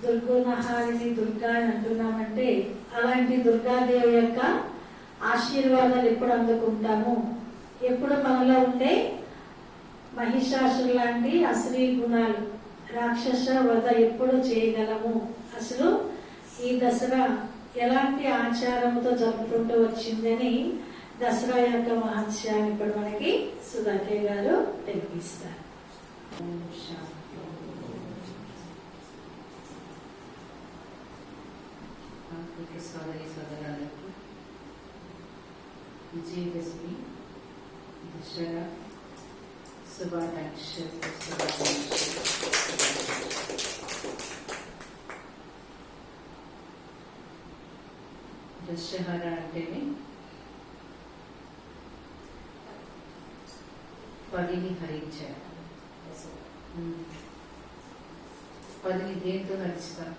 దుర్గుణహారిణి దుర్గా అని అంటున్నామంటే అలాంటి దుర్గాదేవి యొక్క ఆశీర్వాదాలు ఎప్పుడు అందుకుంటాము, ఎప్పుడు మనలో ఉండే మహిషాసురు లాంటి అసలీ గుణాలు రాక్షస వధ ఎప్పుడు చేయగలము. అసలు ఈ దసరా ఎలాంటి ఆచారంతో జరుపుకుంటూ వచ్చిందని దసరా యొక్క మహత్యాన్ని ఇప్పుడు మనకి సుధాకే గారు తెలిపిస్తారు. సోదరి సోదరులకు విజయదశమి దసరా శుభాకాంక్షలు. దశహరా అంటేనే 10ని హరించారు. 10ని దేంతో హరిస్తాం?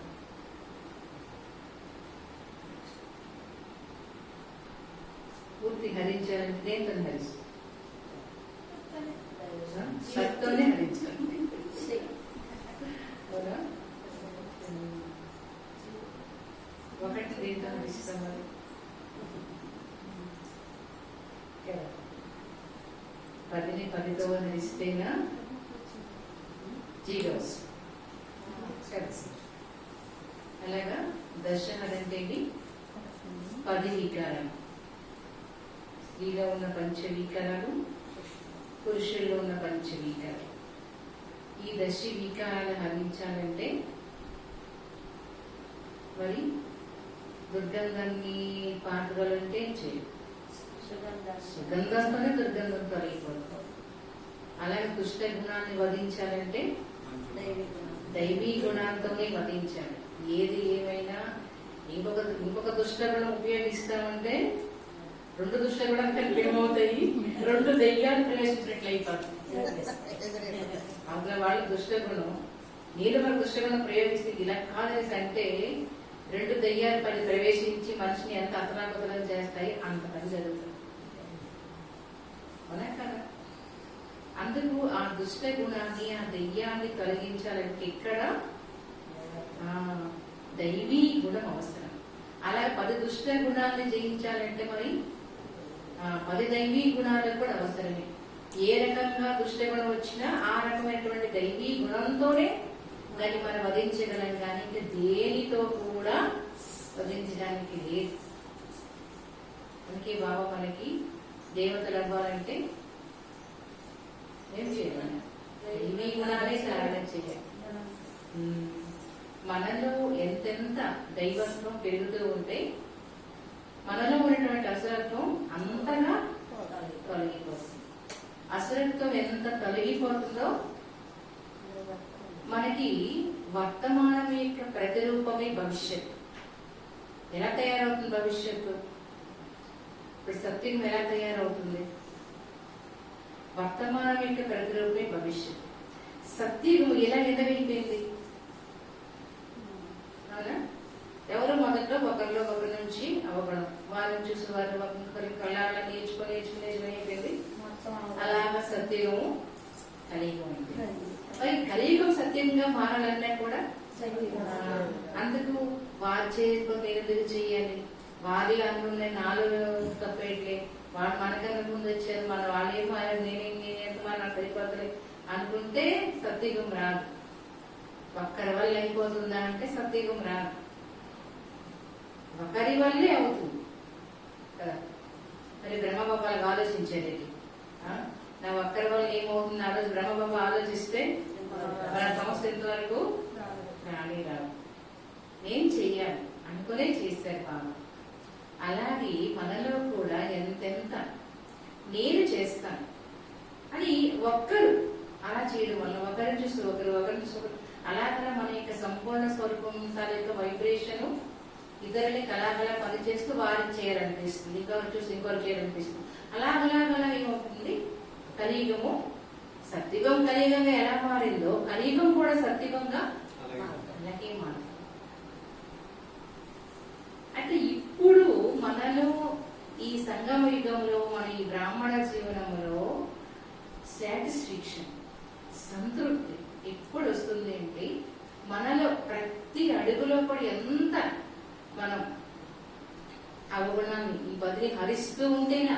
పూర్తి హరించాలంటే దేంతో హరిస్తాం? సత్తోనే హరించాలి. ఒకటి దేంతో హరిస్తాం? మరి 10ని 10తో హరిస్తేనా జీరోస్. అలాగా దశహర అంటే 10 వికారాలు. స్త్రీలో ఉన్న పంచవికారాలు, పురుషుల్లో ఉన్న పంచవికారాలు. ఈ దశ వికారాలు హరించాలంటే మరి దుర్గంధాన్ని పాటుకోవాలంటే చేయాలి. సుగంధంతోనే దుర్గంధం తొలగిపోతాం. అలాగే దుష్ట గుణాన్ని వధించాలంటే దైవీ గుణాలతోనే వధించాలి. ఏది ఏమైనా ఇంకొక దుష్ట గుణం ఉపయోగిస్తామంటే 2 దుష్ట గుణాలు కలిపి ఏమవుతాయి? 2 దెయ్యాలు ప్రవేశించినట్లు అయిపోతుంది. అందులో వాళ్ళు దుష్ట గుణం, మీరు మన దుష్ట గుణం ప్రయోగిస్తే ఇలా కాదనేసి అంటే 2 దెయ్యాలు పని ప్రవేశించి మనిషిని ఎంత అతలాకుతలం చేస్తాయి. అంత పని జరుగుతుంది. అవునా కదా? అందుకు ఆ దుష్ట గుణాన్ని, ఆ దెయ్యాన్ని తొలగించాలంటే ఇక్కడ దైవీ గుణం అవసరం. అలాగే 10 దుష్ట గుణాన్ని జయించాలంటే మరి 10 దైవీ గుణాలకు కూడా అవసరమే. ఏ రకంగా దుష్ట గుణం వచ్చినా ఆ రకమైనటువంటి దైవీ గుణంతోనే దాన్ని మనం వధించగలం. కానీ ఇంకా దేనితో కూడా వధించడానికి లేదు. అందుకే బాబా మనకి దేవతలు అవ్వాలంటే ఏం చేయాలి? దైవీ గుణాలే సాధన చేయాలి. మనలో ఎంతెంత దైవత్వం పెరుగుతూ ఉంటే మనలో ఉన్నటువంటి అసురత్వం అంతగా తొలగిపోతుంది. అసురత్వం ఎంత తొలగిపోతుందో మనకి వర్తమానం యొక్క ప్రతిరూపమే భవిష్యత్తు. ఎలా తయారవుతుంది భవిష్యత్తు? ఇప్పుడు సత్యం ఎలా తయారవుతుంది? వర్తమానం యొక్క ప్రతిరూపమే భవిష్యత్తు. సత్యం ఎలా ఎదగైపోయింది? అవునా? ఎవరు మొదట్లో ఒకరిలో ఒకరి నుంచి అవగడం, వారిని చూసి వారు ఒకరి కళ్ళాలను నేర్చుకొని అయిపోయింది. అలాగా సత్యము కలియుగం. మరి కలియుగం సత్యంగా మారాలన్నా కూడా అందుకు వారు చేయకపోతే ఎందుకు చెయ్యాలి? వారిలో అనుకున్నాయి నాలో తప్పేట్లే, వాడు మనకన్నా ముందు వచ్చారు, మన వాళ్ళేం మారారు, నేనేంత నాకు సరిపోతలే అనుకుంటే సత్యుగం రాదు. ఒక్కరి వల్ల అయిపోతుందా అంటే సత్యుగం రాదు. ఒకరి వల్లే అవుతుంది కదా. మరి బ్రహ్మబాబాలకు ఆలోచించేది నా ఒక్కరి వల్ల ఏమవుతుంది? ఆ రోజు బ్రహ్మబాబా ఆలోచిస్తే మన సంస్థ ఎంతవరకు రాని రాదు. ఏం చెయ్యాలి అనుకునే చేశారు బాబా. అలాగే మనలో కూడా ఎంతెంత నేను చేస్తాను అని ఒక్కరు అలా చేయడం వల్ల ఒకరిని చూసి ఒకరిని చూసి అలాగలా మన యొక్క సంపూర్ణ స్వరూపం తన యొక్క వైబ్రేషన్ ఇతరులని కళాకళ పనిచేస్తూ వారిని చేయాలనిపిస్తుంది, ఇంకొకరు చూసి ఇంకొకరు చేయాలనిపిస్తుంది. అలాగలా ఏమవుతుంది? కలియుగము సత్యుగం కలియుగంగా ఎలా మారిందో కలియుగం కూడా సత్యుగంగా అలాగే మారుతుంది. అంటే ఇప్పుడు మనలో ఈ సంగమ యుగంలో మన ఈ బ్రాహ్మణ జీవనంలో సాటిస్ఫాక్షన్, సంతృప్తి ఎప్పుడు వస్తుంది అంటే మనలో ప్రతి అడుగులో పడి ఎంత మనం అవగుణాన్ని ఈ పదిని హరిస్తూ ఉంటేనా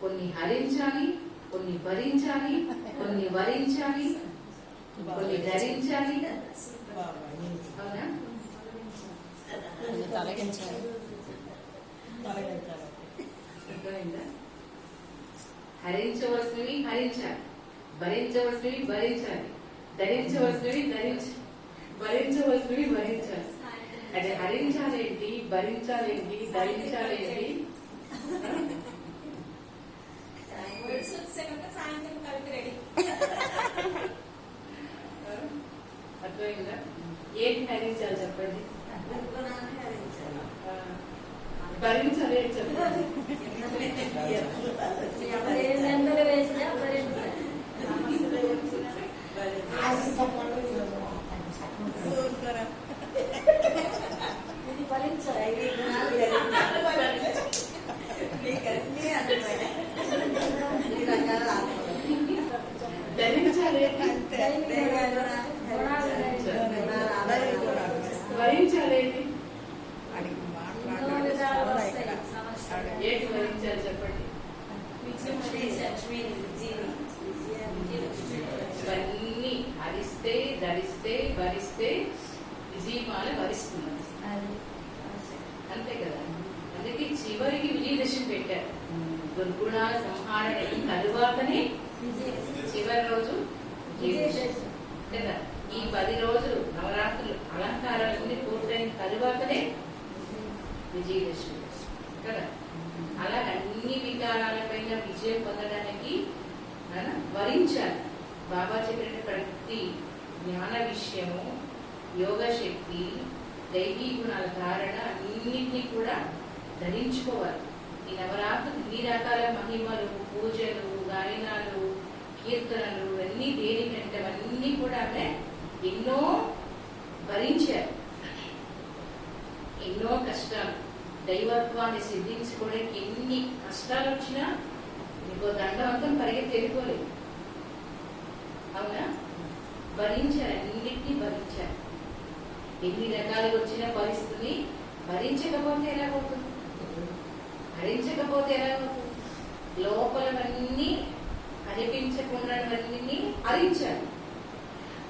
కొన్ని హరించాలి, కొన్ని భరించాలి, కొన్ని వరించాలి, కొన్ని ధరించాలి. అవునా? అర్థమైందా? హరించవలసినవి హరించాలి, భరించవలసినవి భరించాలి, ధరించవలసినవి భరించవలసినవి భరించాలి. అంటే హరించాలేంటి, భరించాలేంటి, ధరించాలేంటి? అర్థమైందా? ఏంటి హరించాలి చెప్పండి, భరించాలి ఏంటి చెప్పండి. ధరించాలి, భరించాలి ఏంటి, ఏంటి భరించాలి చెప్పండి. ఇవన్నీ హరిస్తే, ధరిస్తే, భరిస్తే విజయమాల భరిస్తున్నారు. అంతే కదా. అందుకే చివరికి విజయదశమి పెట్టారు. దుర్గుణాల సంహారణ తరువాతనే చివరి రోజు విజయదశమి కదా. ఈ 10 రోజులు నవరాత్రులు అలంకారాలన్నీ పూర్తయిన తరువాతనే విజయదశమి కదా. అలాగే అన్ని వికారాలపైన విజయం పొందడానికి వరించాలి. బాబా చెప్పిన ప్రతి జ్ఞాన విషయము, యోగ శక్తి, దైవీ గుణాల ధారణ అన్నింటినీ కూడా ధరించుకోవాలి. ఈ నవరాత్రులు ఇన్ని రకాల మహిమలు, పూజలు, గాయనాలు, కీర్తనలు అన్నీ దేనికంటే అవన్నీ కూడా ఎన్నో భరించారు. ఎన్నో కష్టాలు, దైవత్వాన్ని సిద్ధించుకోవడానికి ఎన్ని కష్టాలు వచ్చినా ఇంకో దండవంతం పరిగెత్తి వెళ్ళిపోలేదు. అవునా? భరించారు, అన్నింటినీ భరించారు. ఎన్ని రకాలుగా వచ్చిన పరిస్థితిని భరించకపోతే ఎలాగవుతుంది, భరించకపోతే ఎలాగవుతుంది? లోపలవన్నీ కనిపించకుండావన్నీ హరించాలి,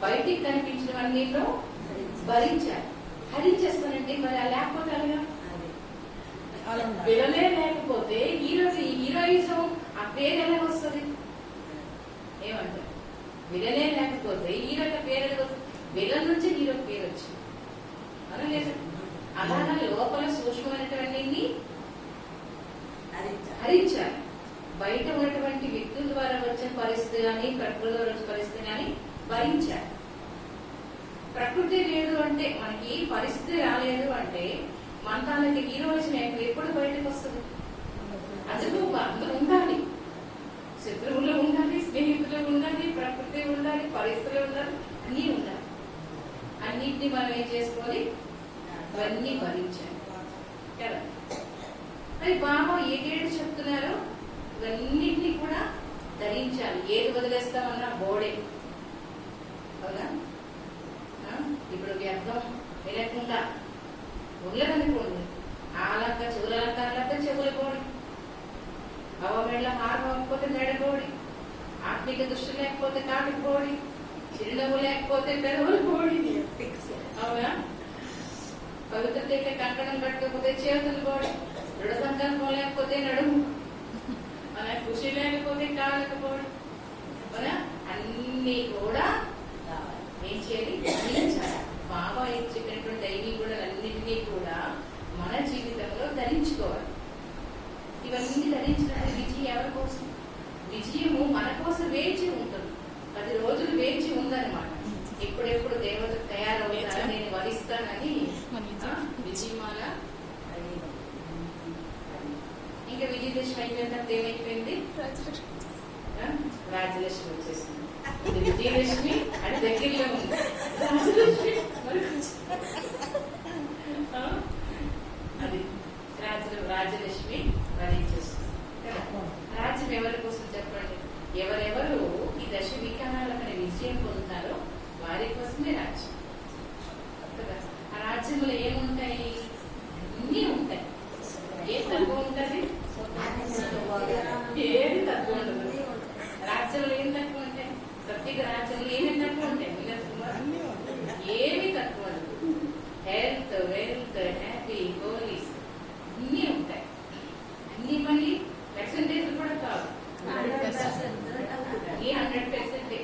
బయటికి కనిపించినవన్నీలో భరించాలి. హరించేస్తానంటే మరి లేకపోతే అలాగా విలనే లేకపోతే ఈరోజు ఈ హీరోయిజం ఆ పేరు ఎలా వస్తుంది? ఏమంటారు? విలనే లేకపోతే హీరోకి పేరు ఎలా వస్తుంది? విలన్ నుంచి హీరో పేరు వచ్చింది అలా లేదు. అలాగా లోపల సూక్ష్మమైనటువంటి హరించాలి. బయట ఉన్నటువంటి వ్యక్తుల ద్వారా వచ్చిన పరిస్థితి కానీ, ప్రకృతి ద్వారా వచ్చిన పరిస్థితి కానీ భరించాలి. ప్రకృతి లేదు అంటే, మనకి పరిస్థితి రాలేదు అంటే మన తాలూకి హీరోయిజం ఎప్పుడు బయటకు వస్తుంది? అందులో అందరూ ఉండాలి, శత్రువులు ఉండాలి, స్నేహితులు ఉండాలి, ప్రకృతి ఉండాలి, పరిస్థితులు ఉండాలి, అన్నీ ఉండాలి. అన్నిటినీ మనం ఏం చేసుకోవాలి? ఇవన్నీ భరించాలి కదా. మరి బాబా ఏదేడు చెప్తున్నారో ఇవన్నిటినీ కూడా ధరించాలి. ఏది వదిలేస్తామన్నా బోడే. అవునా? ఇప్పుడు వ్యర్థం వినకుండా ఉండలేదనుకోండి, ఆలంక చెవులంక చెవులు పోడి, అవమెళ్ళ హారకపోతే మెడపోడి, ఆత్మిక దృష్టి లేకపోతే కాటికి పోడి, చిరునవ్వు లేకపోతే పెదవులు పోడి. అవునా? పవిత్రత కంకణం కట్టకపోతే చేతులు పోడి, దృఢ సంకల్పం లేకపోతే నడుము, మన కృషి లేకపోతే కాళ్ళకు పోడి. అవునా? అన్ని కూడా ఏం చేయాలి? బాబా ఏం చెప్పినటువంటి దైవీ గుణాలన్నింటినీ కూడా మన జీవితంలో ధరించుకోవాలి. ఇవన్నీ ధరించడానికి విజయం ఎవరి కోసం? విజయము మన కోసం వేచి ఉంటుంది. 10 రోజులు వేచి ఉందన్నమాట. ఎప్పుడెప్పుడు దేవత తయారవుతారా, నేను వరిస్తానని విజయమాల. ఇంకా విజయదశమి అయిపోయిన తర్వాత ఏమైపోయింది? రాజలక్ష్మి వచ్చేసింది. విజయలక్ష్మి అది దగ్గరలో ఉంది, రాజలక్ష్మి అది రాజలక్ష్మి వరించేస్తుంది. రాజ్యం ఎవరి కోసం చెప్పండి? ఎవరెవరు ఈ దశ వికారాల విజయం పొందుతారో వారి కోసమే రాజ్యం. రాజ్యంలో ఏముంటాయి? అన్నీ ఉంటాయి. ఏ తక్కువ ఉంటుంది? ఏది తక్కువ ఉండదు. రాజ్యంలో ఏం తక్కువ ఉంటాయి? ప్రతి రాజ్యంలో ఏమి తక్కువ ఉంటాయి? ఏమి తక్కువ ఉండదు. హెల్త్, వెల్త్, హ్యాపీ, పోలీస్ అన్నీ ఉంటాయి. అన్ని మళ్ళీ పర్సెంటేజ్ కూడా కాదు, 100%.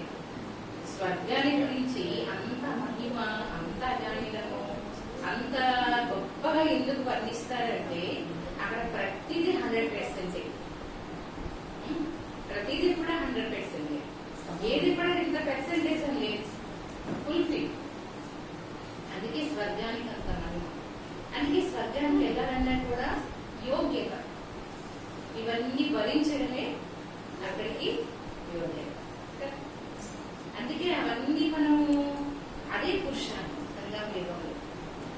స్వర్గాన్ని గురించి అంత మహిమ, అంత అజానిలము, అంత గొప్పగా ఎందుకు వర్ణిస్తారంటే అక్కడ ప్రతిదీ 100%. ప్రతిదీ కూడా 100%. ఏది కూడా ఇంత పర్సెంటేజ్ అని లేదు, ఫుల్ఫిల్. అందుకే స్వర్గానికి అంత మహిమ. అందుకే స్వర్గానికి వెళ్ళాలన్నా కూడా యోగ్యత, ఇవన్నీ భరించడమే అక్కడికి యోగ్యత. అందుకే అవన్నీ మనము అదే పురుషాన్ని సంగం యోగంలో.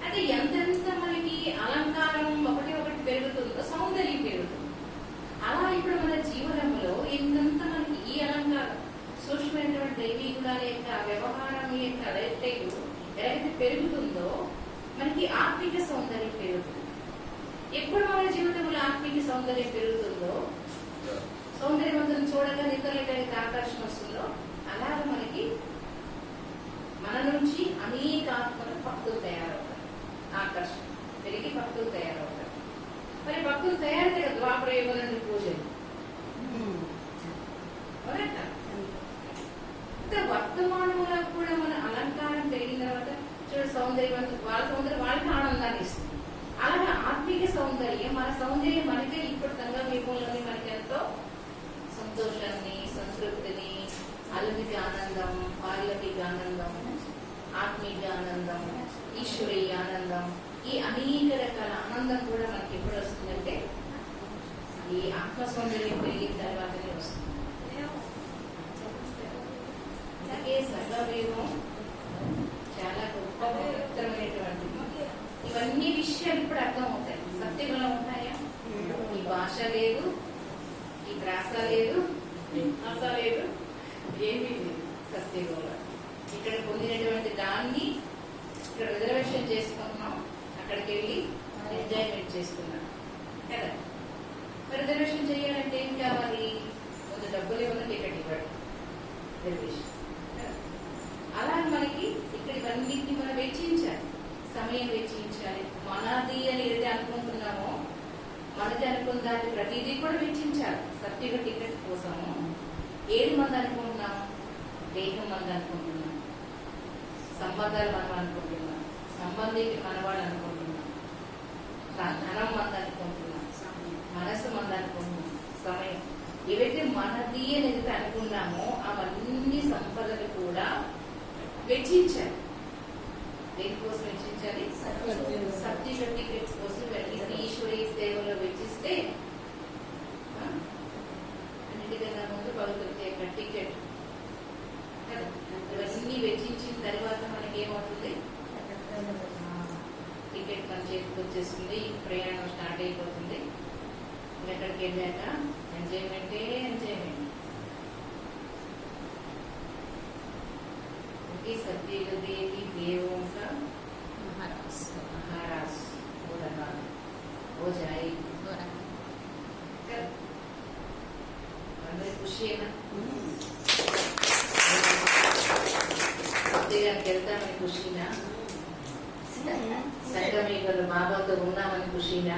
అంటే ఎంతెంత మనకి అలంకారం ఒకటి ఒకటి పెరుగుతుందో సౌందర్యం పెరుగుతుంది. అలా ఇప్పుడు మన జీవనంలో ఎంతంత మనకి ఈ అలంకారం సూక్ష్మమైనటువంటి దైవీ గుణాల యొక్క వ్యవహారం యొక్క రేట్లు ఎలాగైతే పెరుగుతుందో మనకి ఆత్మిక సౌందర్యం పెరుగుతుంది. ఎప్పుడు మన జీవితంలో ఆత్మిక సౌందర్యం పెరుగుతుందో, సౌందర్యవంతులను చూడగా నిద్రలేక ఆకర్షణ వస్తుందో, అలా మనకి మన నుంచి అనేక ఆత్మలు భక్తులు తయారవుతారు. ఆకర్షణ పెరిగి భక్తులు తయారవుతారు. మరి భక్తులు తయారైతే కదా ద్వాపర యుగం నుండి పూజలు. వర్తమానంలో కూడా మన అలంకారం పెరిగిన తర్వాత చూడ సౌందర్యవంతులు, వాళ్ళ సౌందర్యం వాళ్ళకి ఆనందాన్ని ఇస్తుంది. అలాగే ఆత్మిక సౌందర్యం, మన సౌందర్యం మనకే ఇప్పుడు సంఘం యుగంలోని మనకి ఎంతో సంతోషాన్ని, సంతృప్తిని, అలౌకిక ఆనందం, పార్లౌకిక ఆనందం, ఆత్మీయ ఆనందం, ఈశ్వరీయ ఆనందం, ఈ అనేక రకాల ఆనందం కూడా మనకి ఎప్పుడు వస్తుందంటే ఈ ఆత్మ సౌందర్యం పెరిగిన తర్వాతనే వస్తుంది. అందుకే సర్వవేదం చాలా గొప్ప పవిత్రమైనటువంటిది. ఇవన్నీ విషయాలు ఇప్పుడు అర్థం అవుతాయి. సత్యంలో ఉంటాయా? ఈ భాష లేదు, ఈ ప్రాస లేదు, ఆశ లేదు, ఏమీ లేదు సత్యంలో. ఇక్కడ పొందినటువంటి దాన్ని ఇక్కడ రిజర్వేషన్ చేసుకుంటున్నాం, అక్కడికి వెళ్ళి ఎంజాయ్మెంట్ చేసుకున్నాం కదా. రిజర్వేషన్ చేయాలంటే ఏం కావాలి? కొంత డబ్బులు ఏమన్నా టికెట్ ఇవ్వడం, రిజర్వేషన్. అలా మనకి ఇక్కడ ఇవన్నిటిని మనం వెచ్చించాలి, సమయం వెచ్చించాలి. మనది అని ఏదైతే అనుకుంటున్నామో, మనది అనుకున్న దాన్ని ప్రతిదీ కూడా వెచ్చించాలి. సత్యుగ టికెట్ కోసము ఏది మంది అనుకుంటున్నాము? దేహం మంది అనుకుంటున్నాం, సంబంధాలు మనం అనుకుంటున్నాం, సంబంధికి మనవాళ్ళు అనుకుంటున్నాం, ధనం మంది అనుకుంటున్నాం, మనసు మంది అనుకుంటున్నాం, సమయం. ఏవైతే మనది అని ఏదైతే అనుకున్నామో అవన్నీ సంపదలు కూడా వెచ్చించాలి. దేనికోసం వెచ్చించాలి? సత్యుగ టికెట్ కోసం ఈశ్వరీ సేవలో వెచ్చిస్తే అన్నిటికన్నా ముందు పవిత్రత యొక్క టికెట్ ఇవన్నీ వెచ్చించిన తర్వాత మనకి ఏమవుతుంది? టికెట్ మన చేతికి వచ్చేస్తుంది, ప్రయాణం స్టార్ట్ అయిపోతుంది. ఎక్కడికి వెళ్ళాక ఎంజాయ్మెంటే ఎంజాయ్మెంట్. सत्युग देवी देवों का महाराज हो रहा हो जाएगी। हमें खुशी है ना? వెళ్తా మన ఖుషీనా? సంగమేశ్వర బాబాతో ఉన్నామని ఖుషీనా?